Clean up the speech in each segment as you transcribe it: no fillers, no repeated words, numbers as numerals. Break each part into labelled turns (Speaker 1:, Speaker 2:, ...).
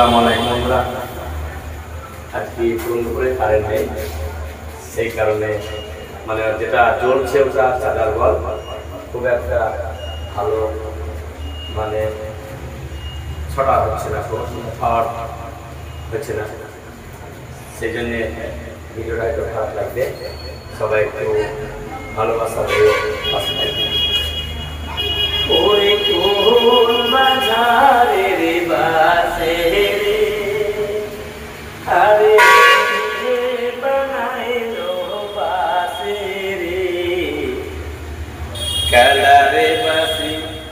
Speaker 1: আসসালামু আলাইকুম বন্ধুরা। আজকে দুপুরে কারেন্ট নেই, সেই কারণে মানে যেটা জ্বলছে ওটা চার্জার বল খুব একটা ভালো মানে ছটা হচ্ছে না, পাওয়ার হচ্ছে না, সেই জন্যে ভিডিওটা একটু খারাপ লাগবে। সবাই একটু ভালোবাসা দিয়ে পাশে থাকবে। ওরে কোন বাজারে রে বাসে রে, আরে বানাইলো বাসে রে, কালারে বাসি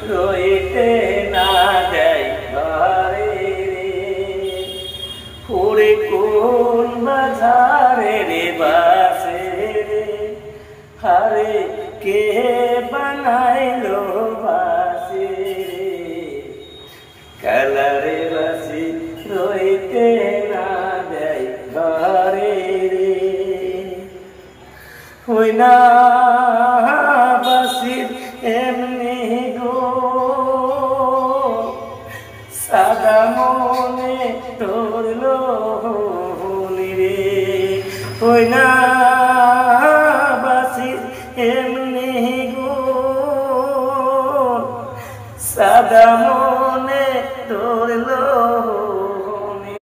Speaker 1: রইতে না দেয় ঘরে রে। ওরে কোন বাজারে রে বাসে রে, আরে কে বানাইলো বাসি রে, কালারে বাসি রইতে না দেয় ঘরে রে। ওই না বাসির এমনি গো সাদা মনে ধরলো রে। ওই না বাসির এমনি গো সাদা মনে ধরলো